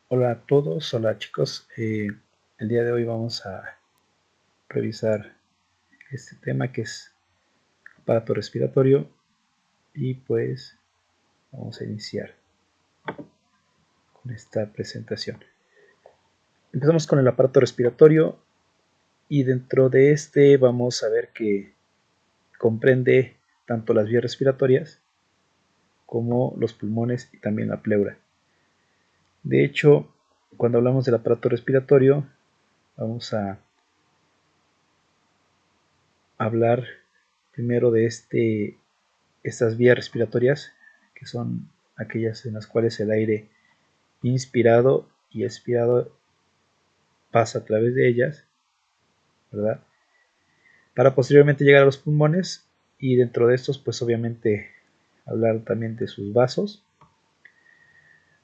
Hola a todos, hola chicos. El día de hoy vamos a revisar este tema que es aparato respiratorio y pues vamos a iniciar con esta presentación. Empezamos con el aparato respiratorio y dentro de este vamos a ver que comprende tanto las vías respiratorias como los pulmones y también la pleura. De hecho, cuando hablamos del aparato respiratorio vamos a hablar primero de estas vías respiratorias, que son aquellas en las cuales el aire inspirado y expirado pasa a través de ellas, ¿verdad? Para posteriormente llegar a los pulmones y dentro de estos, pues obviamente hablar también de sus vasos.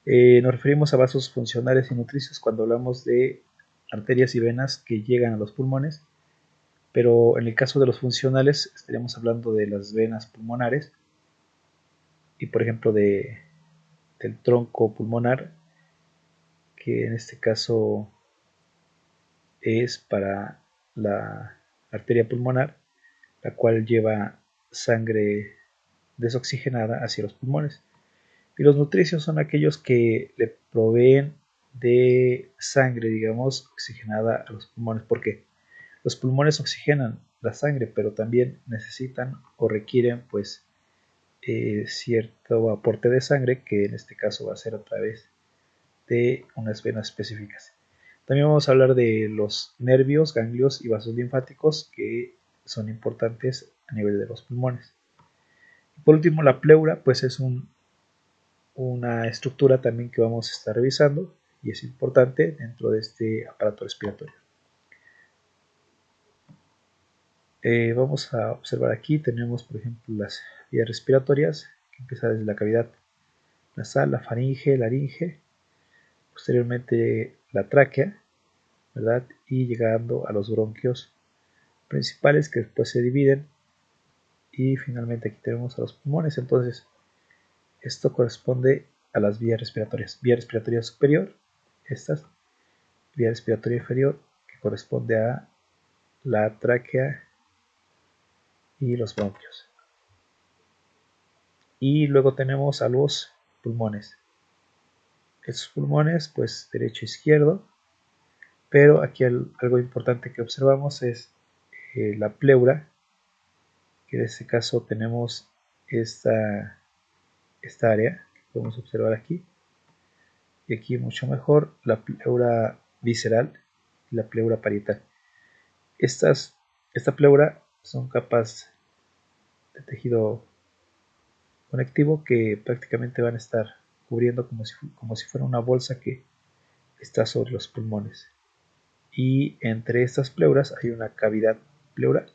Nos referimos a vasos funcionales y nutricios cuando hablamos de arterias y venas que llegan a los pulmones, pero en el caso de los funcionales estaríamos hablando de las venas pulmonares y por ejemplo del tronco pulmonar, que en este caso es para la arteria pulmonar, la cual lleva sangre desoxigenada hacia los pulmones. Y los nutricios son aquellos que le proveen de sangre, digamos, oxigenada a los pulmones, porque los pulmones oxigenan la sangre, pero también necesitan o requieren pues cierto aporte de sangre, que en este caso va a ser a través de unas venas específicas. También vamos a hablar de los nervios, ganglios y vasos linfáticos que son importantes a nivel de los pulmones. Y por último, la pleura, pues es una estructura también que vamos a estar revisando y es importante dentro de este aparato respiratorio. Vamos a observar aquí, tenemos por ejemplo las vías respiratorias, que empieza desde la cavidad nasal, la faringe, laringe, posteriormente la tráquea, ¿verdad? Y llegando a los bronquios principales que después se dividen y finalmente aquí tenemos a los pulmones. Entonces esto corresponde a las vías respiratorias. Vía respiratoria superior, estas, vía respiratoria inferior, que corresponde a la tráquea y los bronquios. Y luego tenemos a los pulmones. Estos pulmones, pues derecho e izquierdo, pero aquí algo importante que observamos es la pleura, que en este caso tenemos esta área que podemos observar aquí, y aquí mucho mejor la pleura visceral y la pleura parietal. Esta pleura son capas de tejido conectivo que prácticamente van a estar cubriendo como si fuera una bolsa que está sobre los pulmones. Y entre estas pleuras hay una cavidad pleural,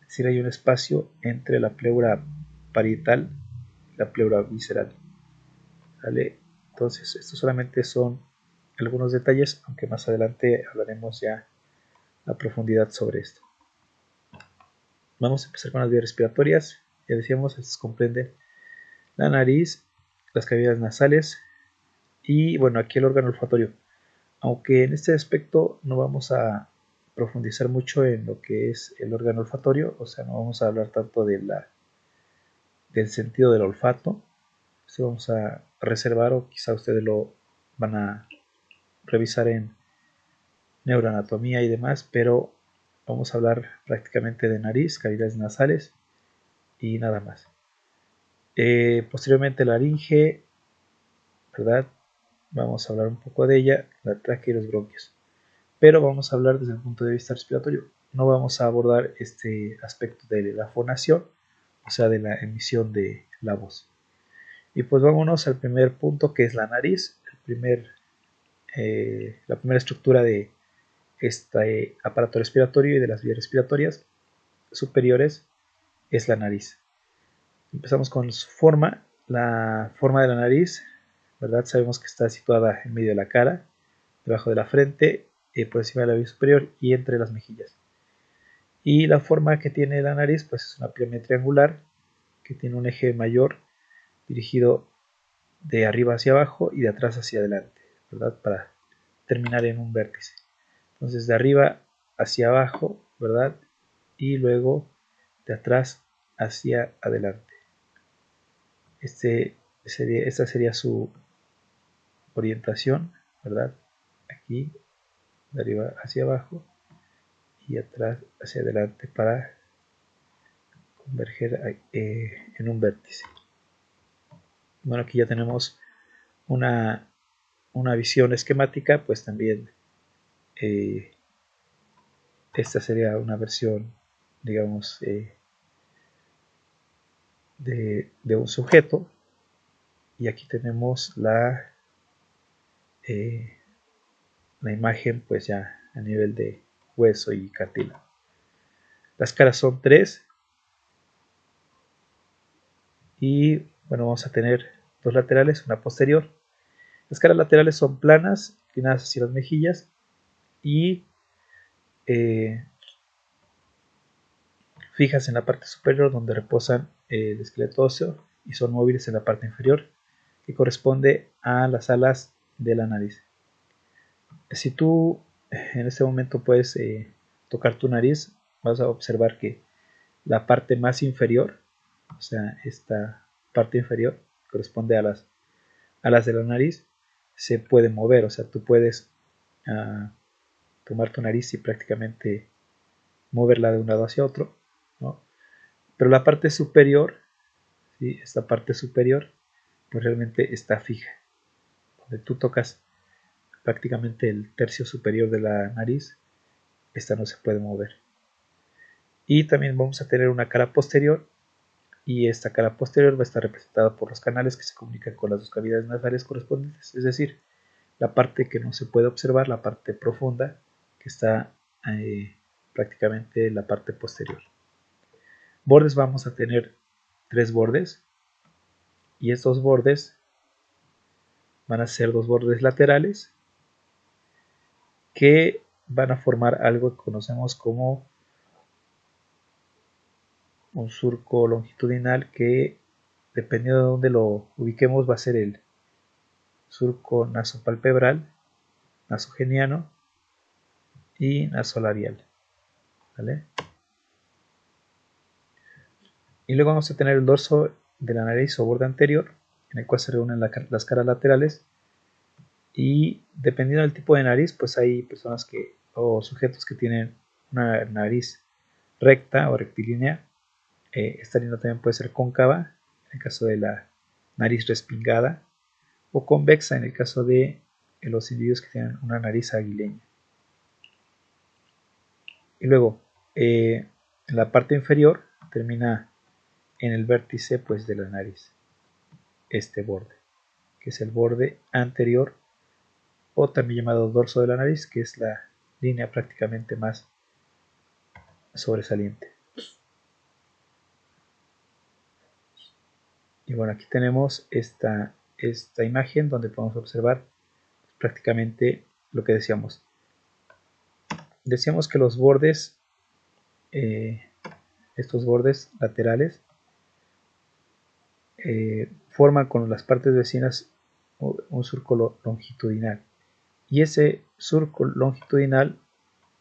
es decir, hay un espacio entre la pleura parietal y la pleura visceral. ¿Vale? Entonces, estos solamente son algunos detalles, aunque más adelante hablaremos ya a profundidad sobre esto. Vamos a empezar con las vías respiratorias. Ya decíamos, estas comprenden la nariz, las cavidades nasales y bueno, aquí el órgano olfatorio. Aunque en este aspecto no vamos a profundizar mucho en lo que es el órgano olfatorio, o sea, no vamos a hablar tanto del sentido del olfato. Esto vamos a reservar o quizá ustedes lo van a revisar en neuroanatomía y demás, pero vamos a hablar prácticamente de nariz, cavidades nasales y nada más. Posteriormente laringe, ¿verdad? Vamos a hablar un poco de ella, la tráquea y los bronquios. Pero vamos a hablar desde el punto de vista respiratorio. No vamos a abordar este aspecto de la fonación, o sea, de la emisión de la voz. Y pues vámonos al primer punto, que es la nariz, la primera estructura de este aparato respiratorio y de las vías respiratorias superiores es la nariz. Empezamos con su forma. La forma de la nariz, ¿verdad? Sabemos que está situada en medio de la cara, debajo de la frente, por encima del labio superior y entre las mejillas. Y la forma que tiene la nariz pues es una pirámide triangular que tiene un eje mayor dirigido de arriba hacia abajo y de atrás hacia adelante. ¿verdad? Para terminar en un vértice. Entonces de arriba hacia abajo, ¿verdad? Y luego de atrás hacia adelante. Esta sería su orientación, ¿verdad? Aquí, de arriba hacia abajo y atrás hacia adelante para converger en un vértice. Bueno, aquí ya tenemos una visión esquemática, pues también esta sería una versión, digamos, de un sujeto, y aquí tenemos la imagen pues ya a nivel de hueso y cartílago. Las caras son 3 y bueno, vamos a tener 2 laterales, una posterior. Las caras laterales son planas, inclinadas hacia las mejillas y fijas en la parte superior donde reposan el esqueleto óseo, y son móviles en la parte inferior, que corresponde a las alas de la nariz. Si tú en este momento puedes tocar tu nariz, vas a observar que la parte más inferior, o sea, esta parte inferior corresponde a las alas de la nariz, se puede mover. O sea, tú puedes tomar tu nariz y prácticamente moverla de un lado hacia otro, ¿no? Pero la parte superior, ¿sí? Esta parte superior, pues realmente está fija. Donde tú tocas prácticamente el tercio superior de la nariz, esta no se puede mover. Y también vamos a tener una cara posterior, y esta cara posterior va a estar representada por los canales que se comunican con las dos cavidades nasales correspondientes, es decir, la parte que no se puede observar, la parte profunda, que está prácticamente en la parte posterior. Bordes, vamos a tener 3 bordes, y estos bordes van a ser 2 bordes laterales que van a formar algo que conocemos como un surco longitudinal, que dependiendo de dónde lo ubiquemos va a ser el surco nasopalpebral, nasogeniano y nasolabial, ¿vale? Y luego vamos a tener el dorso de la nariz o borde anterior, en el cual se reúnen las caras laterales, y dependiendo del tipo de nariz, pues hay personas o sujetos que tienen una nariz recta o rectilínea. Esta línea también puede ser cóncava en el caso de la nariz respingada, o convexa en el caso de los individuos que tienen una nariz aguileña. Y luego en la parte inferior termina en el vértice pues de la nariz este borde, que es el borde anterior, o también llamado dorso de la nariz, que es la línea prácticamente más sobresaliente. Y bueno, aquí tenemos esta imagen donde podemos observar prácticamente lo que decíamos. Decíamos que los bordes, estos bordes laterales, forman con las partes vecinas un surco longitudinal. Y ese surco longitudinal,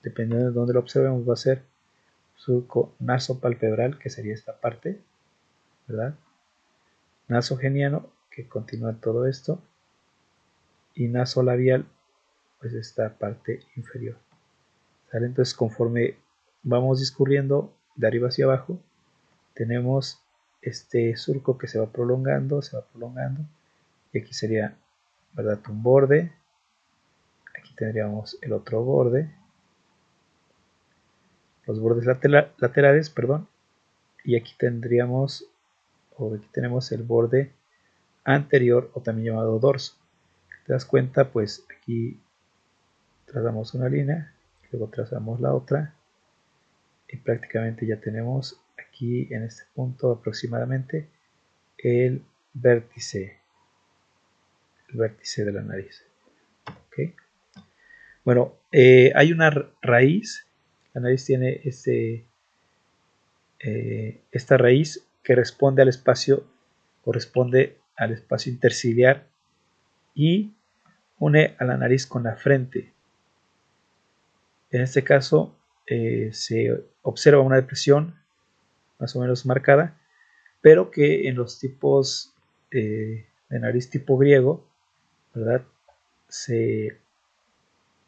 dependiendo de dónde lo observemos, va a ser surco nasopalpebral, que sería esta parte, ¿verdad? Nasogeniano, que continúa todo esto, y nasolabial, pues esta parte inferior, ¿sale? Entonces, conforme vamos discurriendo de arriba hacia abajo, tenemos este surco que se va prolongando, y aquí sería, ¿verdad?, un borde. Aquí tendríamos el otro borde, los bordes laterales, perdón, y aquí tendríamos, o aquí tenemos el borde anterior, o también llamado dorso. Te das cuenta, pues aquí trazamos una línea, luego trazamos la otra, y prácticamente ya tenemos aquí en este punto aproximadamente el vértice de la nariz. ¿Okay? Bueno, hay una raíz. La nariz tiene esta raíz que corresponde al espacio interciliar y une a la nariz con la frente. En este caso se observa una depresión más o menos marcada, pero que en los tipos de nariz tipo griego, ¿verdad?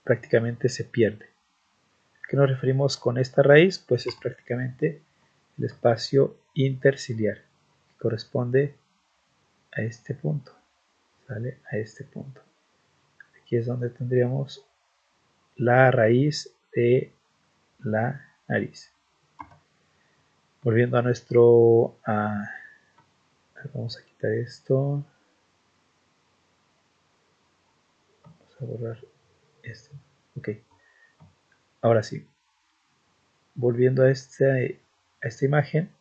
Prácticamente se pierde. ¿A qué nos referimos con esta raíz? Pues es prácticamente el espacio interciliar, que corresponde a este punto, ¿sale? A este punto. Aquí es donde tendríamos la raíz de la nariz. Volviendo a nuestro... vamos a quitar esto. Vamos a borrar esto. Ok. Ahora sí. Volviendo a esta imagen,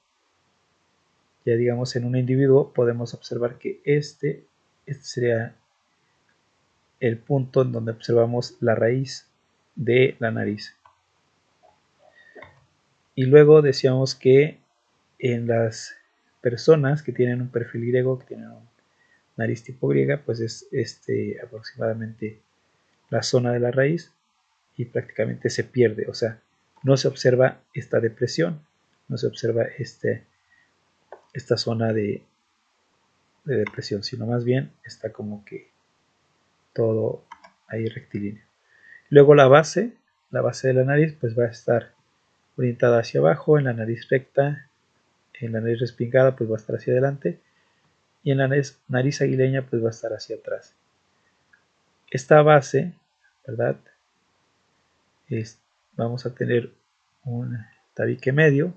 ya digamos en un individuo podemos observar que este sería el punto en donde observamos la raíz de la nariz. Y luego decíamos que en las personas que tienen un perfil griego, que tienen una nariz tipo griega, pues es aproximadamente la zona de la raíz y prácticamente se pierde, o sea, no se observa esta depresión, no se observa esta zona de depresión, sino más bien está como que todo ahí rectilíneo. Luego la base de la nariz pues va a estar orientada hacia abajo, en la nariz recta, en la nariz respingada pues va a estar hacia adelante y en la nariz aguileña pues va a estar hacia atrás. Esta base, ¿verdad? Vamos a tener un tabique medio,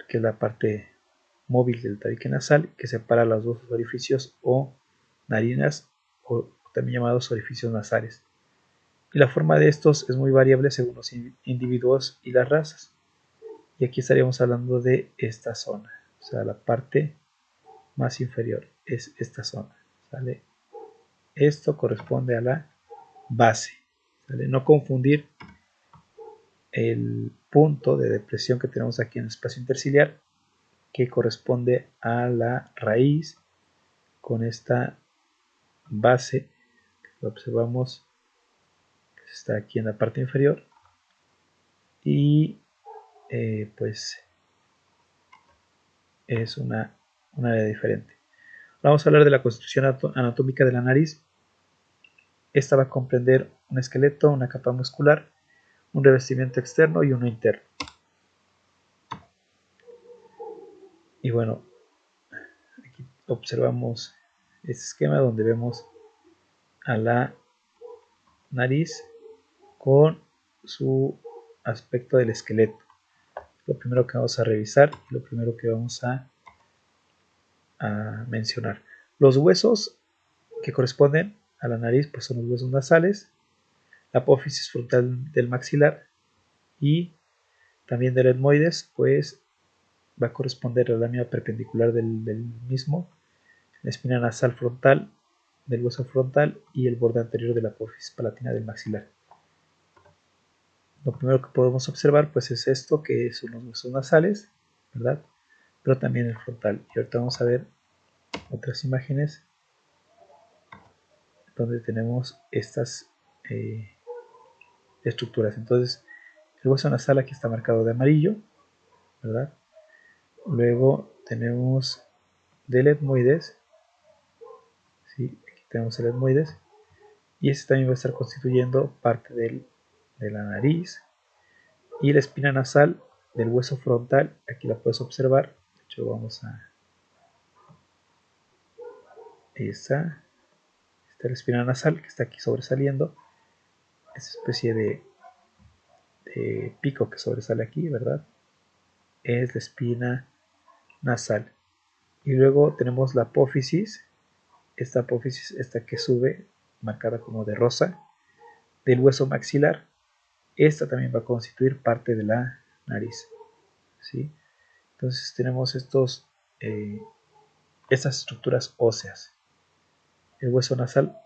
que es la parte móvil del tabique nasal, que separa los dos orificios o narinas, o también llamados orificios nasales. Y la forma de estos es muy variable según los individuos y las razas. Y aquí estaríamos hablando de esta zona, o sea, la parte más inferior es esta zona, ¿sale? Esto corresponde a la base, ¿sale? No confundir el punto de depresión que tenemos aquí en el espacio interciliar, que corresponde a la raíz, con esta base que observamos que está aquí en la parte inferior, y pues es una área diferente. Vamos a hablar de la constitución anatómica de la nariz. Esta va a comprender un esqueleto, una capa muscular, un revestimiento externo y uno interno. Y bueno, aquí observamos este esquema donde vemos a la nariz con su aspecto del esqueleto. Lo primero que vamos a revisar y lo primero que vamos a mencionar. Los huesos que corresponden a la nariz pues son los huesos nasales, la apófisis frontal del maxilar y también del etmoides, pues va a corresponder a la lámina perpendicular del mismo, la espina nasal frontal del hueso frontal y el borde anterior de la apófisis palatina del maxilar. Lo primero que podemos observar pues es esto, que son los huesos nasales, ¿verdad? Pero también el frontal. Y ahorita vamos a ver otras imágenes donde tenemos estas estructuras. Entonces, el hueso nasal aquí está marcado de amarillo, ¿verdad? Luego tenemos del etmoides, ¿sí? Aquí tenemos el etmoides, y este también va a estar constituyendo parte de la nariz, y la espina nasal del hueso frontal, aquí la puedes observar. De hecho, vamos a esta la espina nasal que está aquí sobresaliendo, esa especie de pico que sobresale aquí, ¿verdad? Es la espina nasal. Y luego tenemos la apófisis, esta que sube, marcada como de rosa, del hueso maxilar. Esta también va a constituir parte de la nariz, ¿sí? Entonces tenemos estas estructuras óseas. El hueso nasal,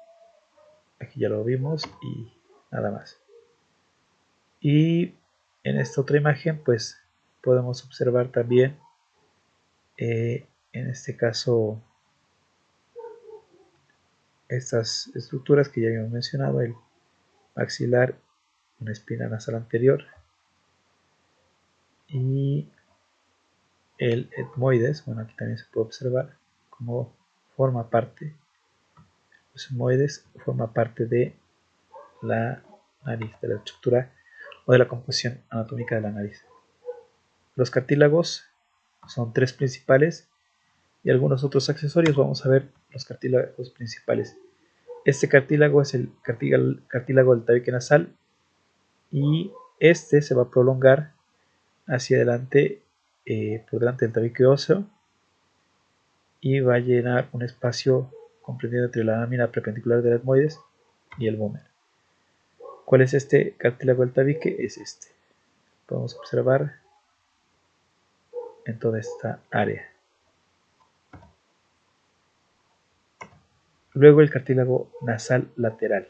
aquí ya lo vimos, y nada más. Y en esta otra imagen pues podemos observar también en este caso estas estructuras que ya habíamos mencionado, el maxilar, una espina nasal anterior y el etmoides. Bueno, aquí también se puede observar cómo forma parte, los etmoides forma parte de la nariz, de la estructura o de la composición anatómica de la nariz. Los cartílagos son tres principales y algunos otros accesorios. Vamos a ver los cartílagos principales. Este cartílago es el cartílago del tabique nasal y este se va a prolongar hacia adelante, por delante del tabique óseo, y va a llenar un espacio comprendido entre la lámina perpendicular del etmoides y el vómer. ¿Cuál es este cartílago del tabique? Es este. Podemos observar en toda esta área. Luego el cartílago nasal lateral.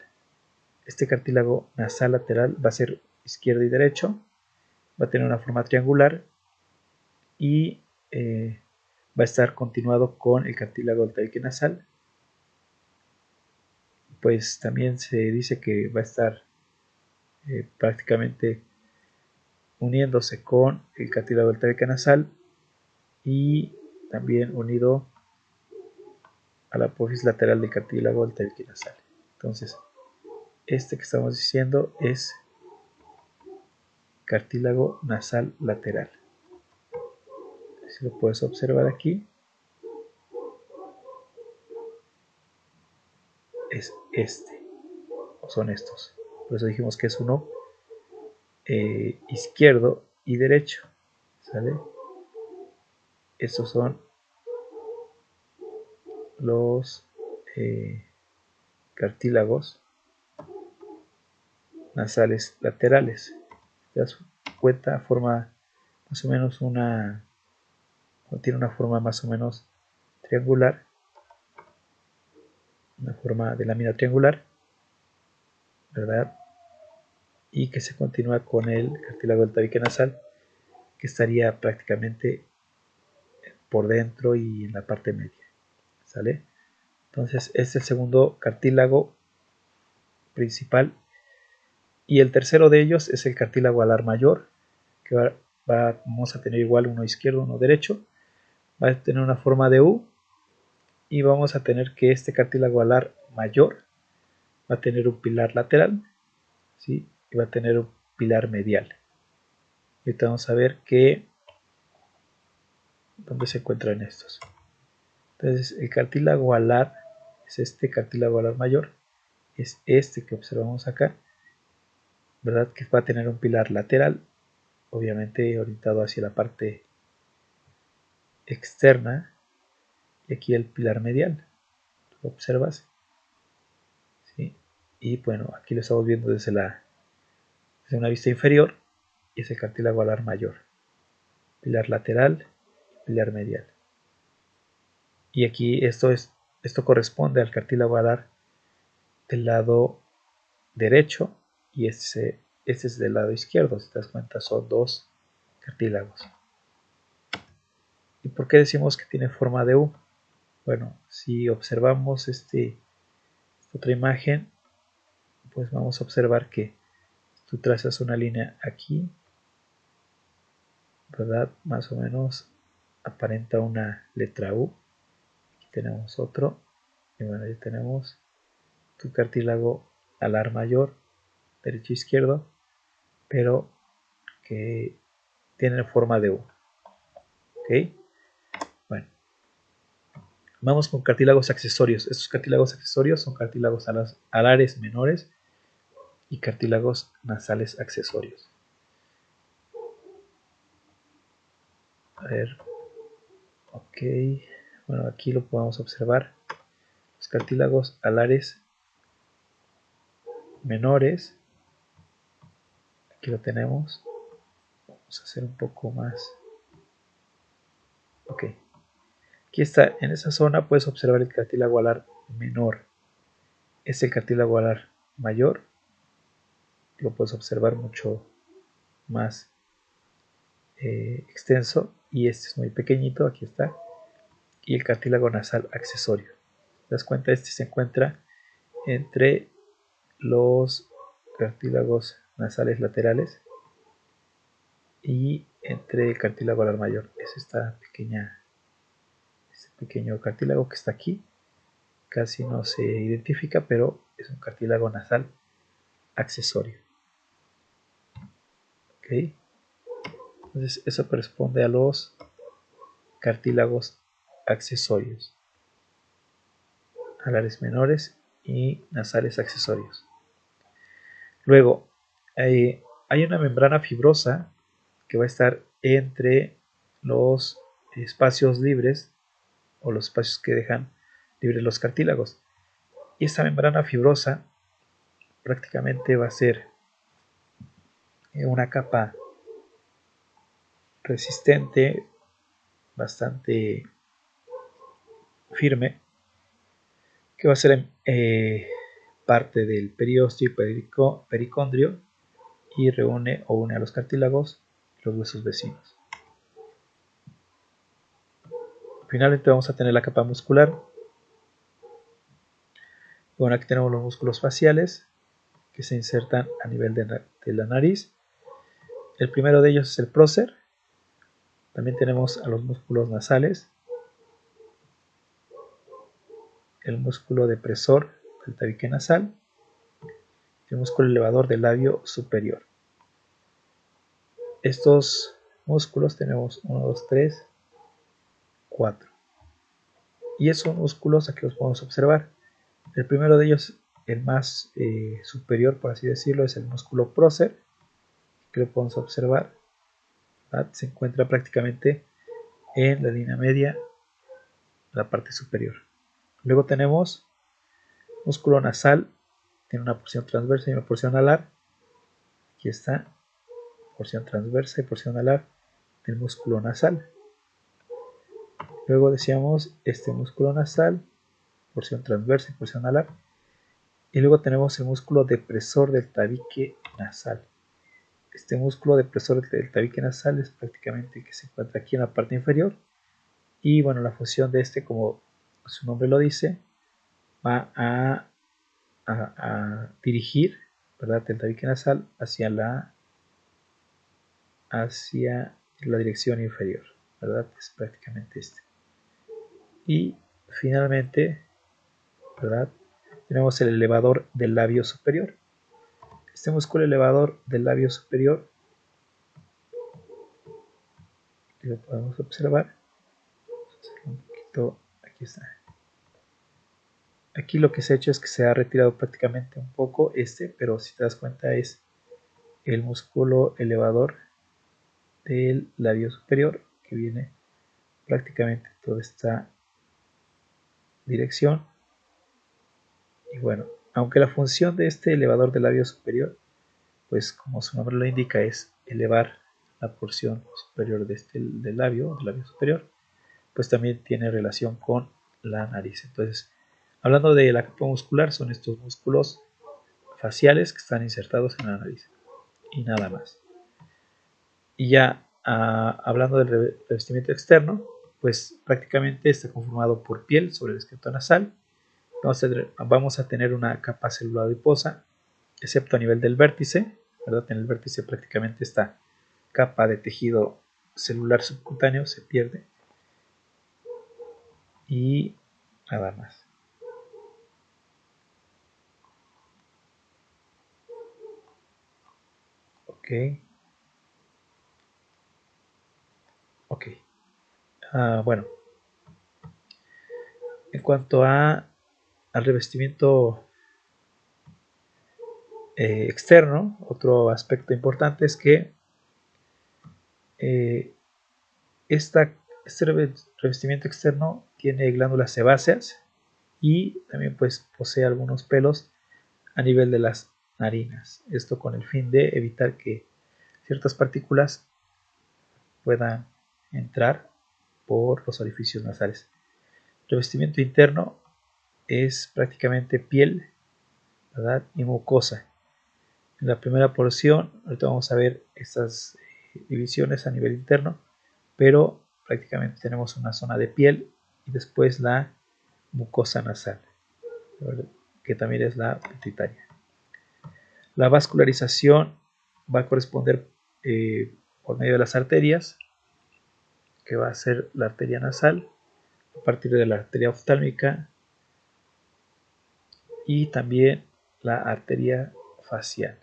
Este cartílago nasal lateral va a ser izquierdo y derecho, va a tener una forma triangular y va a estar continuado con el cartílago del tabique nasal. Pues también se dice que va a estar prácticamente uniéndose con el cartílago del tabique nasal y también unido a la apófisis lateral del cartílago del tabique nasal. Entonces, este que estamos diciendo es cartílago nasal lateral. Si lo puedes observar aquí, es este, o son estos. Por eso dijimos que es uno izquierdo y derecho, ¿sale? Estos son los cartílagos nasales laterales. Te das cuenta, forma más o menos tiene una forma más o menos triangular, una forma de lámina triangular, ¿verdad? Y que se continúa con el cartílago del tabique nasal, que estaría prácticamente por dentro y en la parte media, ¿sale? Entonces, este es el segundo cartílago principal. Y el tercero de ellos es el cartílago alar mayor, que vamos a tener igual uno izquierdo, uno derecho. Va a tener una forma de U y vamos a tener que este cartílago alar mayor va a tener un pilar lateral, ¿sí? Y va a tener un pilar medial. Y ahorita vamos a ver dónde se encuentran estos. Entonces, el cartílago alar es este cartílago alar mayor, es este que observamos acá, ¿verdad? Que va a tener un pilar lateral, obviamente orientado hacia la parte externa, y aquí el pilar medial, lo observas, ¿sí? Y bueno, aquí lo estamos viendo desde una vista inferior, y es el cartílago alar mayor, pilar lateral, pilar medial. Y aquí esto corresponde al cartílago alar del lado derecho, y este es del lado izquierdo. Si te das cuenta, son dos cartílagos. ¿Y por qué decimos que tiene forma de U? Bueno, si observamos esta otra imagen, pues vamos a observar que tú trazas una línea aquí, ¿verdad? Más o menos aparenta una letra U. Aquí tenemos otro, y bueno, ahí tenemos tu cartílago alar mayor, derecho e izquierdo, pero que tiene forma de U. ¿Ok? Bueno, vamos con cartílagos accesorios. Estos cartílagos accesorios son cartílagos alares menores y cartílagos nasales accesorios. A ver, ok, bueno, aquí lo podemos observar. Los cartílagos alares menores, aquí lo tenemos. Vamos a hacer un poco más. Ok, aquí está, en esa zona puedes observar el cartílago alar menor. Es el cartílago alar mayor, lo puedes observar mucho más extenso, y este es muy pequeñito, aquí está. Y el cartílago nasal accesorio. ¿Te das cuenta? Este se encuentra entre los cartílagos nasales laterales y entre el cartílago alar mayor. Es este pequeño cartílago que está aquí. Casi no se identifica, pero es un cartílago nasal accesorio. ¿Okay? Entonces eso corresponde a los cartílagos accesorios, alares menores y nasales accesorios. Luego, hay una membrana fibrosa que va a estar entre los espacios libres o los espacios que dejan libres los cartílagos. Y esta membrana fibrosa prácticamente va a ser una capa resistente, bastante firme, que va a ser parte del periósteo y pericondrio y reúne o une a los cartílagos y los huesos vecinos. Finalmente vamos a tener la capa muscular. Bueno, aquí tenemos los músculos faciales que se insertan a nivel de la nariz. El primero de ellos es el prócer. También tenemos a los músculos nasales, el músculo depresor del tabique nasal y el músculo elevador del labio superior. Estos músculos tenemos 1, 2, 3, 4. Y esos músculos aquí los podemos observar. El primero de ellos, el más superior, por así decirlo, es el músculo prócer, que lo podemos observar. ¿Verdad? Se encuentra prácticamente en la línea media, la parte superior. Luego tenemos músculo nasal, tiene una porción transversa y una porción alar. Aquí está, porción transversa y porción alar del músculo nasal. Luego decíamos este músculo nasal, porción transversa y porción alar. Y luego tenemos el músculo depresor del tabique nasal. Este músculo depresor del tabique nasal es prácticamente el que se encuentra aquí en la parte inferior. Y bueno, la función de este, como su nombre lo dice, va a dirigir, ¿verdad?, el tabique nasal hacia la dirección inferior, ¿verdad? Es prácticamente este. Y finalmente, ¿verdad?, tenemos el elevador del labio superior. Este músculo elevador del labio superior, que lo podemos observar, un poquito, aquí está. Aquí lo que se ha hecho es que se ha retirado prácticamente un poco pero si te das cuenta es el músculo elevador del labio superior que viene prácticamente toda esta dirección. Y bueno, aunque la función de este elevador del labio superior, pues como su nombre lo indica, es elevar la porción superior del labio superior, pues también tiene relación con la nariz. Entonces, hablando de la capa muscular, son estos músculos faciales que están insertados en la nariz y nada más. Y ya hablando del revestimiento externo, pues prácticamente está conformado por piel sobre el esqueleto nasal. Vamos a tener una capa celular adiposa, excepto a nivel del vértice, ¿verdad? En el vértice prácticamente esta capa de tejido celular subcutáneo se pierde. Y nada más. Ok. Bueno, en cuanto al revestimiento externo, otro aspecto importante es que este revestimiento externo tiene glándulas sebáceas y también pues posee algunos pelos a nivel de las narinas. Esto con el fin de evitar que ciertas partículas puedan entrar por los orificios nasales. El revestimiento interno es prácticamente piel, ¿verdad?, y mucosa. En la primera porción, ahorita vamos a ver estas divisiones a nivel interno, pero prácticamente tenemos una zona de piel y después la mucosa nasal. ¿Ok? que también es la pituitaria. La vascularización va a corresponder por medio de las arterias, que va a ser la arteria nasal, a partir de la arteria oftálmica y también la arteria facial.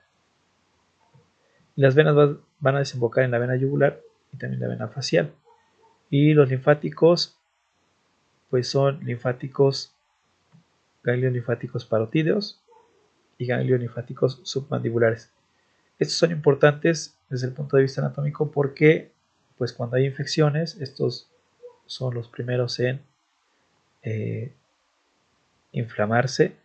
Las venas van a desembocar en la vena yugular y también la vena facial. Y los linfáticos, pues son ganglios linfáticos parotídeos y ganglios linfáticos submandibulares. Estos son importantes desde el punto de vista anatómico porque, pues cuando hay infecciones, estos son los primeros en inflamarse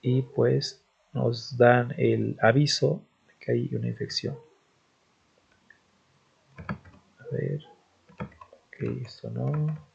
y pues nos dan el aviso de que hay una infección. A ver, ok, esto no.